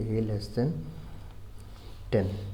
A<10,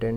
10